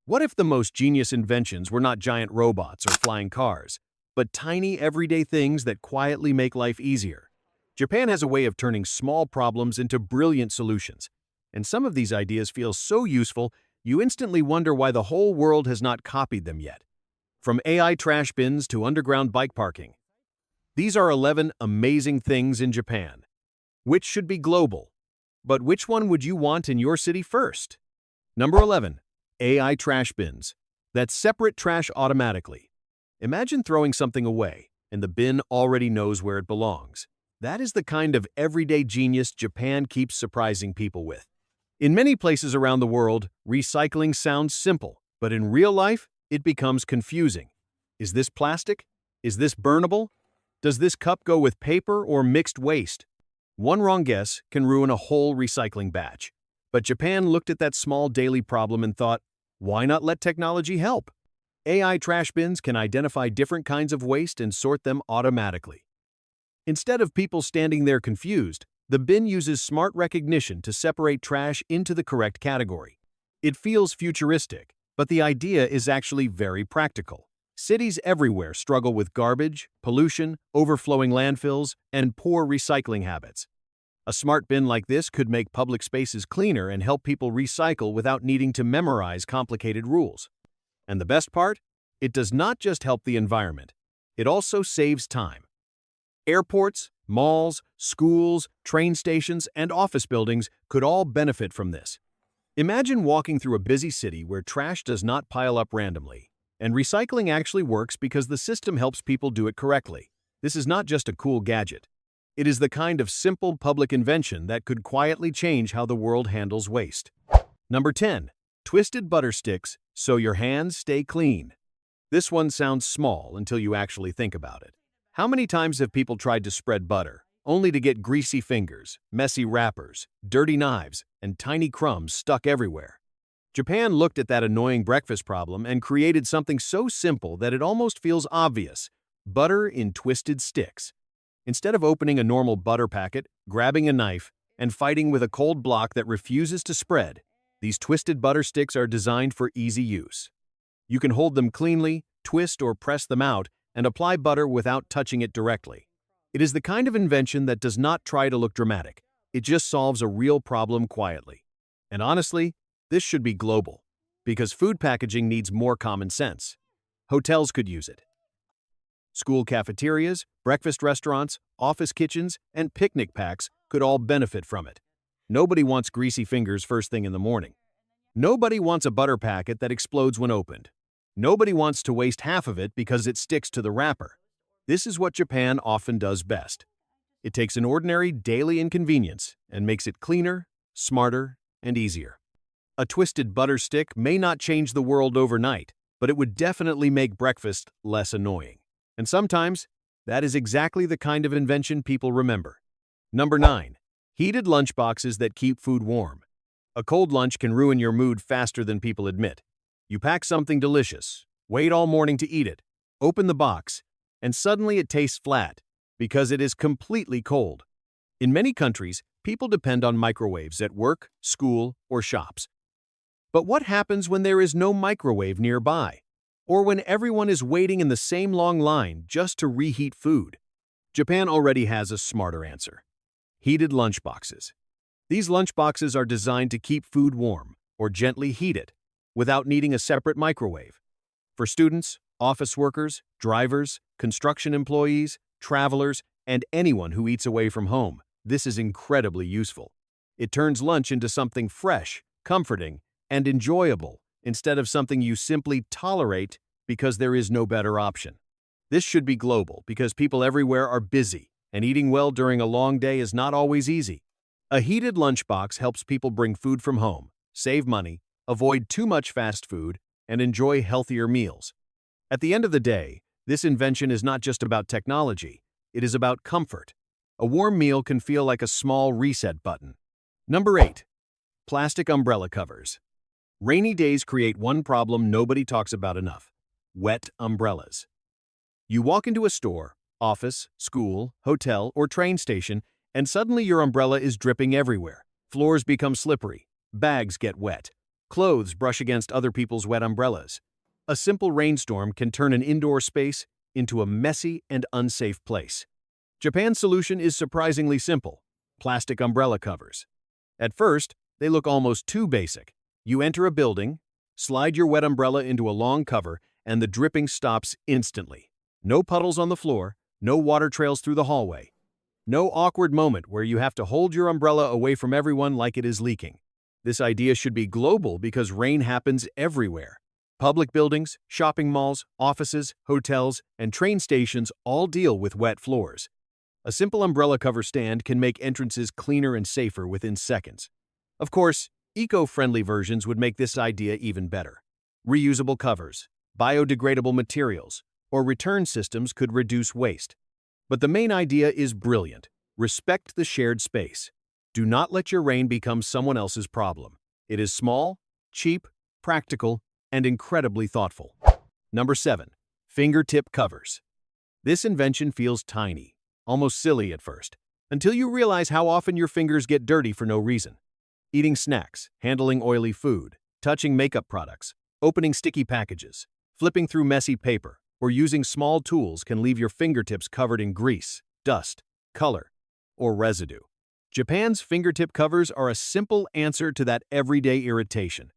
What if the most genius inventions were not giant robots or flying cars, but tiny everyday things that quietly make life easier? Japan has a way of turning small problems into brilliant solutions, and some of these ideas feel so useful you instantly wonder why the whole world has not copied them yet. From AI trash bins to underground bike parking, these are 11 amazing things in Japan. Which should be global? But which one would you want in your city first? Number 11. AI trash bins that separate trash automatically. Imagine throwing something away, and the bin already knows where it belongs. That is the kind of everyday genius Japan keeps surprising people with. In many places around the world, recycling sounds simple, but in real life, it becomes confusing. Is this plastic? Is this burnable? Does this cup go with paper or mixed waste? One wrong guess can ruin a whole recycling batch. But Japan looked at that small daily problem and thought, why not let technology help? AI trash bins can identify different kinds of waste and sort them automatically. Instead of people standing there confused, the bin uses smart recognition to separate trash into the correct category. It feels futuristic, but the idea is actually very practical. Cities everywhere struggle with garbage, pollution, overflowing landfills, and poor recycling habits. A smart bin like this could make public spaces cleaner and help people recycle without needing to memorize complicated rules. And the best part? It does not just help the environment, it also saves time. Airports, malls, schools, train stations, and office buildings could all benefit from this. Imagine walking through a busy city where trash does not pile up randomly, and recycling actually works because the system helps people do it correctly. This is not just a cool gadget. It is the kind of simple public invention that could quietly change how the world handles waste. Number 10. Twisted butter sticks so your hands stay clean. This one sounds small until you actually think about it. How many times have people tried to spread butter, only to get greasy fingers, messy wrappers, dirty knives, and tiny crumbs stuck everywhere? Japan looked at that annoying breakfast problem and created something so simple that it almost feels obvious: butter in twisted sticks. Instead of opening a normal butter packet, grabbing a knife, and fighting with a cold block that refuses to spread, these twisted butter sticks are designed for easy use. You can hold them cleanly, twist or press them out, and apply butter without touching it directly. It is the kind of invention that does not try to look dramatic. It just solves a real problem quietly. And honestly, this should be global, because food packaging needs more common sense. Hotels could use it. School cafeterias, breakfast restaurants, office kitchens, and picnic packs could all benefit from it. Nobody wants greasy fingers first thing in the morning. Nobody wants a butter packet that explodes when opened. Nobody wants to waste half of it because it sticks to the wrapper. This is what Japan often does best. It takes an ordinary daily inconvenience and makes it cleaner, smarter, and easier. A twisted butter stick may not change the world overnight, but it would definitely make breakfast less annoying. And sometimes, that is exactly the kind of invention people remember. Number 9. Heated lunchboxes that keep food warm. A cold lunch can ruin your mood faster than people admit. You pack something delicious, wait all morning to eat it, open the box, and suddenly it tastes flat because it is completely cold. In many countries, people depend on microwaves at work, school, or shops. But what happens when there is no microwave nearby? Or when everyone is waiting in the same long line just to reheat food? Japan already has a smarter answer. Heated lunchboxes. These lunchboxes are designed to keep food warm or gently heat it without needing a separate microwave. For students, office workers, drivers, construction employees, travelers, and anyone who eats away from home, this is incredibly useful. It turns lunch into something fresh, comforting, and enjoyable, instead of something you simply tolerate because there is no better option. This should be global because people everywhere are busy, and eating well during a long day is not always easy. A heated lunchbox helps people bring food from home, save money, avoid too much fast food, and enjoy healthier meals. At the end of the day, this invention is not just about technology, it is about comfort. A warm meal can feel like a small reset button. Number 8. Plastic umbrella covers. Rainy days create one problem nobody talks about enough: wet umbrellas. You walk into a store, office, school, hotel, or train station, and suddenly your umbrella is dripping everywhere. Floors become slippery, bags get wet, Clothes brush against other people's wet umbrellas. A simple rainstorm can turn an indoor space into a messy and unsafe place. Japan's solution is surprisingly simple: plastic umbrella covers. At first, they look almost too basic. You enter a building, slide your wet umbrella into a long cover, and the dripping stops instantly. No puddles on the floor, no water trails through the hallway. No awkward moment where you have to hold your umbrella away from everyone like it is leaking. This idea should be global because rain happens everywhere. Public buildings, shopping malls, offices, hotels, and train stations all deal with wet floors. A simple umbrella cover stand can make entrances cleaner and safer within seconds. Of course, eco-friendly versions would make this idea even better. Reusable covers, biodegradable materials, or return systems could reduce waste. But the main idea is brilliant. Respect the shared space. Do not let your rain become someone else's problem. It is small, cheap, practical, and incredibly thoughtful. Number 7. Fingertip covers. This invention feels tiny, almost silly at first, until you realize how often your fingers get dirty for no reason. Eating snacks, handling oily food, touching makeup products, opening sticky packages, flipping through messy paper, or using small tools can leave your fingertips covered in grease, dust, color, or residue. Japan's fingertip covers are a simple answer to that everyday irritation.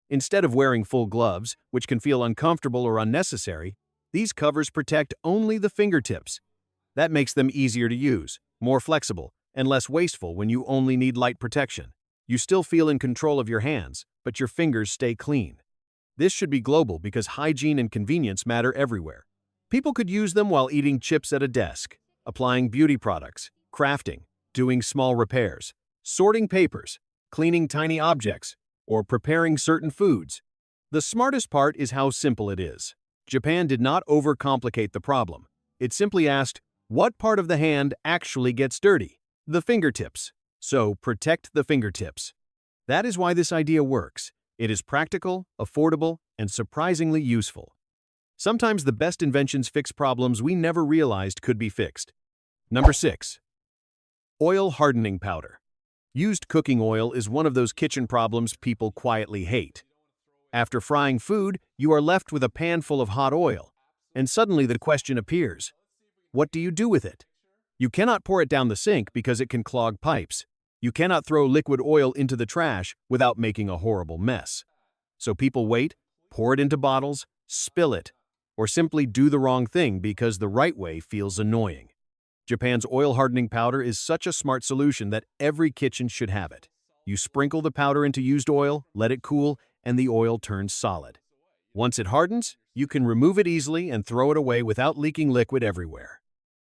Instead of wearing full gloves, which can feel uncomfortable or unnecessary, these covers protect only the fingertips. That makes them easier to use, more flexible, and less wasteful when you only need light protection. You still feel in control of your hands, but your fingers stay clean. This should be global because hygiene and convenience matter everywhere. People could use them while eating chips at a desk, applying beauty products, crafting, doing small repairs, sorting papers, cleaning tiny objects, or preparing certain foods. The smartest part is how simple it is. Japan did not overcomplicate the problem. It simply asked, what part of the hand actually gets dirty? The fingertips. So protect the fingertips. That is why this idea works. It is practical, affordable, and surprisingly useful. Sometimes the best inventions fix problems we never realized could be fixed. Number 6. Oil hardening powder. Used cooking oil is one of those kitchen problems people quietly hate. After frying food, you are left with a pan full of hot oil, and suddenly the question appears: what do you do with it? You cannot pour it down the sink because it can clog pipes. You cannot throw liquid oil into the trash without making a horrible mess. So people wait, pour it into bottles, spill it, or simply do the wrong thing because the right way feels annoying. Japan's oil hardening powder is such a smart solution that every kitchen should have it. You sprinkle the powder into used oil, let it cool, and the oil turns solid. Once it hardens, you can remove it easily and throw it away without leaking liquid everywhere.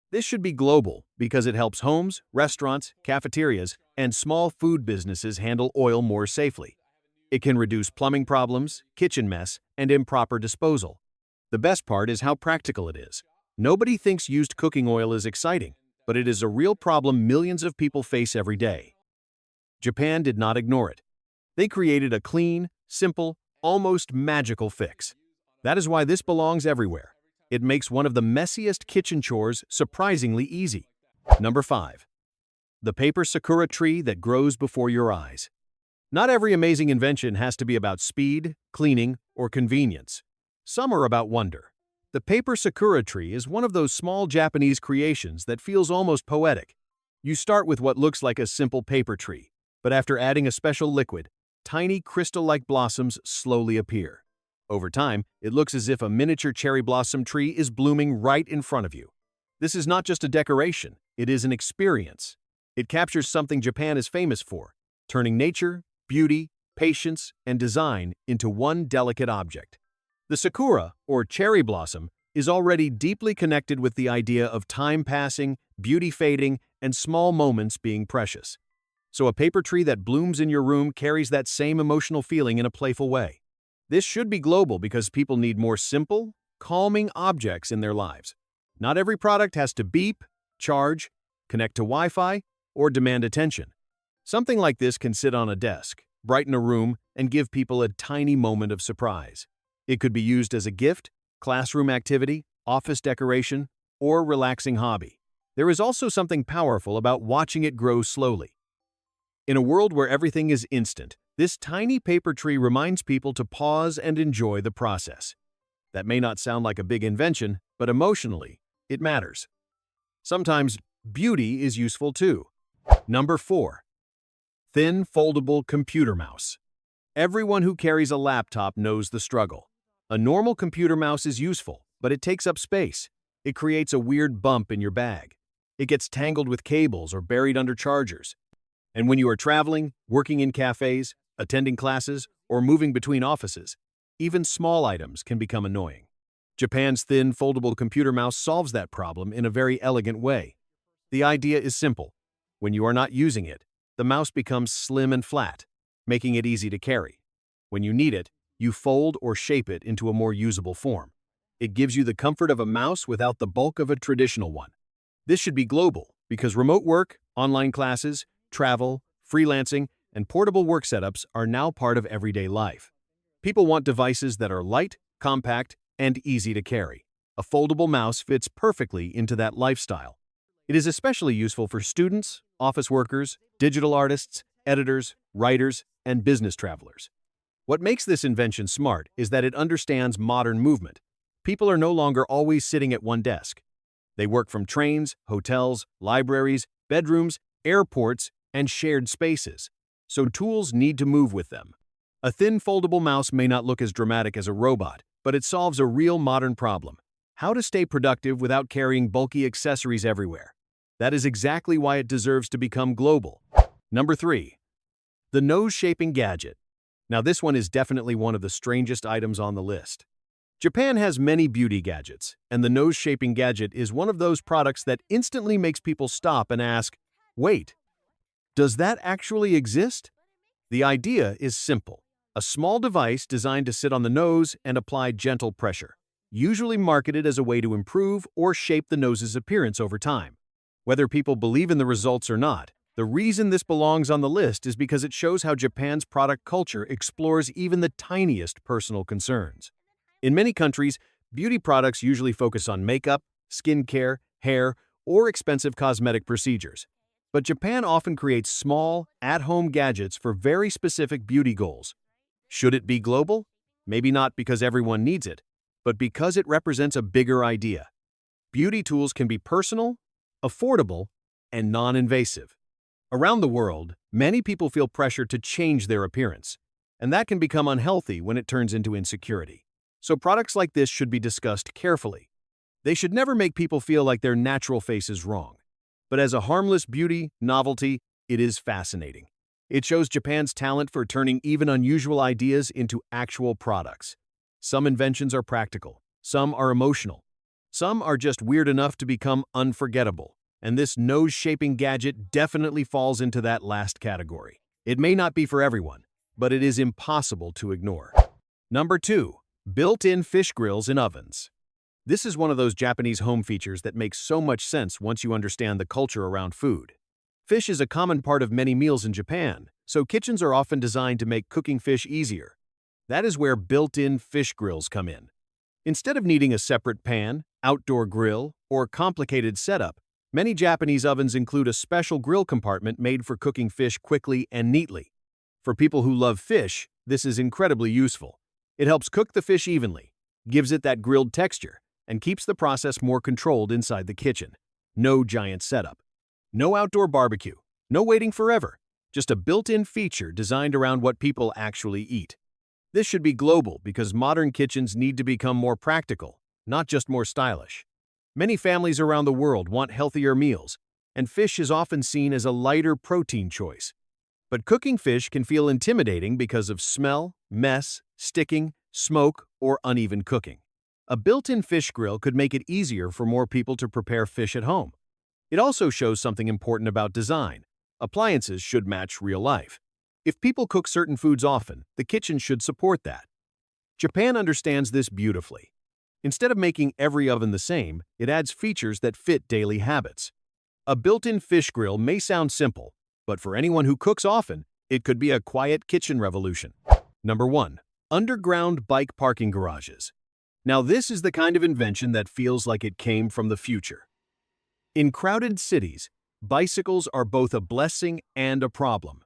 This should be global because it helps homes, restaurants, cafeterias, and small food businesses handle oil more safely. It can reduce plumbing problems, kitchen mess, and improper disposal. The best part is how practical it is. Nobody thinks used cooking oil is exciting, but it is a real problem millions of people face every day. Japan did not ignore it. They created a clean, simple, almost magical fix. That is why this belongs everywhere. It makes one of the messiest kitchen chores surprisingly easy. Number 5. The paper sakura tree that grows before your eyes. Not every amazing invention has to be about speed, cleaning, or convenience. Some are about wonder. The paper sakura tree is one of those small Japanese creations that feels almost poetic. You start with what looks like a simple paper tree, but after adding a special liquid, tiny crystal-like blossoms slowly appear. Over time, it looks as if a miniature cherry blossom tree is blooming right in front of you. This is not just a decoration, it is an experience. It captures something Japan is famous for: turning nature, beauty, patience, and design into one delicate object. The sakura, or cherry blossom, is already deeply connected with the idea of time passing, beauty fading, and small moments being precious. So a paper tree that blooms in your room carries that same emotional feeling in a playful way. This should be global because people need more simple, calming objects in their lives. Not every product has to beep, charge, connect to Wi-Fi, or demand attention. Something like this can sit on a desk, brighten a room, and give people a tiny moment of surprise. It could be used as a gift, classroom activity, office decoration, or relaxing hobby. There is also something powerful about watching it grow slowly. In a world where everything is instant, This tiny paper tree reminds people to pause and enjoy the process. That may not sound like a big invention, but emotionally, it matters. Sometimes beauty is useful too. Number 4. Thin foldable computer mouse. Everyone who carries a laptop knows the struggle. A normal computer mouse is useful, but it takes up space. It creates a weird bump in your bag. It gets tangled with cables or buried under chargers. And when you are traveling, working in cafes, attending classes, or moving between offices, even small items can become annoying. Japan's thin foldable computer mouse solves that problem in a very elegant way. The idea is simple. When you are not using it, the mouse becomes slim and flat, making it easy to carry. When you need it, you fold or shape it into a more usable form. It gives you the comfort of a mouse without the bulk of a traditional one. This should be global because remote work, online classes, travel, freelancing, and portable work setups are now part of everyday life. People want devices that are light, compact, and easy to carry. A foldable mouse fits perfectly into that lifestyle. It is especially useful for students, office workers, digital artists, editors, writers, and business travelers. What makes this invention smart is that it understands modern movement. People are no longer always sitting at one desk. They work from trains, hotels, libraries, bedrooms, airports, and shared spaces. So tools need to move with them. A thin foldable mouse may not look as dramatic as a robot, but it solves a real modern problem: how to stay productive without carrying bulky accessories everywhere. That is exactly why it deserves to become global. Number 3. The nose-shaping gadget. Now this one is definitely one of the strangest items on the list. Japan has many beauty gadgets, and the nose-shaping gadget is one of those products that instantly makes people stop and ask, wait, does that actually exist? The idea is simple. A small device designed to sit on the nose and apply gentle pressure, usually marketed as a way to improve or shape the nose's appearance over time. Whether people believe in the results or not, the reason this belongs on the list is because it shows how Japan's product culture explores even the tiniest personal concerns. In many countries, beauty products usually focus on makeup, skincare, hair, or expensive cosmetic procedures. But Japan often creates small, at-home gadgets for very specific beauty goals. Should it be global? Maybe not because everyone needs it, but because it represents a bigger idea. Beauty tools can be personal, affordable, and non-invasive. Around the world, many people feel pressure to change their appearance, and that can become unhealthy when it turns into insecurity. So products like this should be discussed carefully. They should never make people feel like their natural face is wrong. But as a harmless beauty novelty, it is fascinating. It shows Japan's talent for turning even unusual ideas into actual products. Some inventions are practical, some are emotional, some are just weird enough to become unforgettable. And this nose-shaping gadget definitely falls into that last category. It may not be for everyone, but it is impossible to ignore. Number 2. Built-in fish grills in ovens. This is one of those Japanese home features that makes so much sense once you understand the culture around food. Fish is a common part of many meals in Japan, so kitchens are often designed to make cooking fish easier. That is where built-in fish grills come in. Instead of needing a separate pan, outdoor grill, or complicated setup, many Japanese ovens include a special grill compartment made for cooking fish quickly and neatly. For people who love fish, this is incredibly useful. It helps cook the fish evenly, gives it that grilled texture, and keeps the process more controlled inside the kitchen. No giant setup. No outdoor barbecue. No waiting forever. Just a built-in feature designed around what people actually eat. This should be global because modern kitchens need to become more practical, not just more stylish. Many families around the world want healthier meals, and fish is often seen as a lighter protein choice. But cooking fish can feel intimidating because of smell, mess, sticking, smoke, or uneven cooking. A built-in fish grill could make it easier for more people to prepare fish at home. It also shows something important about design. Appliances should match real life. If people cook certain foods often, the kitchen should support that. Japan understands this beautifully. Instead of making every oven the same, it adds features that fit daily habits. A built-in fish grill may sound simple, but for anyone who cooks often, it could be a quiet kitchen revolution. Number 1. Underground bike parking garages. Now this is the kind of invention that feels like it came from the future. In crowded cities, bicycles are both a blessing and a problem.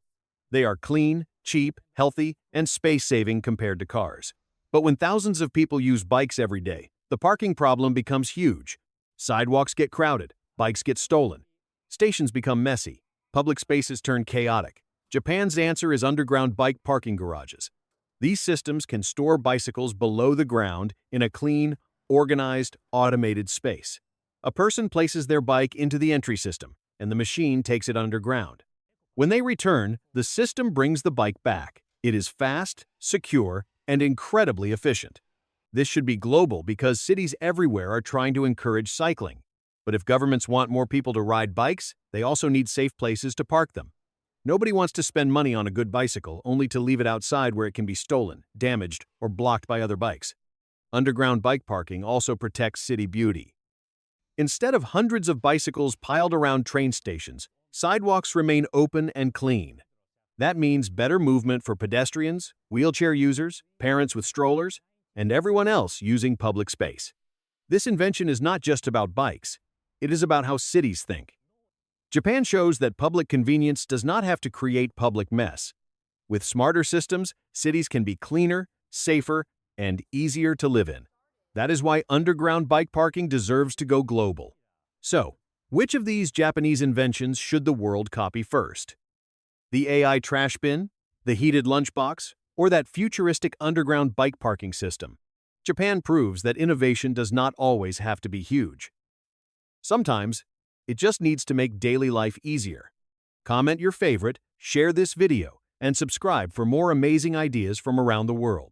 They are clean, cheap, healthy, and space-saving compared to cars. But when thousands of people use bikes every day, the parking problem becomes huge. Sidewalks get crowded, bikes get stolen, stations become messy, public spaces turn chaotic. Japan's answer is underground bike parking garages. These systems can store bicycles below the ground in a clean, organized, automated space. A person places their bike into the entry system, and the machine takes it underground. When they return, the system brings the bike back. It is fast, secure, and incredibly efficient. This should be global because cities everywhere are trying to encourage cycling. But if governments want more people to ride bikes, they also need safe places to park them. Nobody wants to spend money on a good bicycle only to leave it outside where it can be stolen, damaged, or blocked by other bikes. Underground bike parking also protects city beauty. Instead of hundreds of bicycles piled around train stations, sidewalks remain open and clean. That means better movement for pedestrians, wheelchair users, parents with strollers, and everyone else using public space. This invention is not just about bikes. It is about how cities think. Japan shows that public convenience does not have to create public mess. With smarter systems, cities can be cleaner, safer, and easier to live in. That is why underground bike parking deserves to go global. So, which of these Japanese inventions should the world copy first? The AI trash bin, the heated lunchbox, or that futuristic underground bike parking system? Japan proves that innovation does not always have to be huge. Sometimes, it just needs to make daily life easier. Comment your favorite, share this video, and subscribe for more amazing ideas from around the world.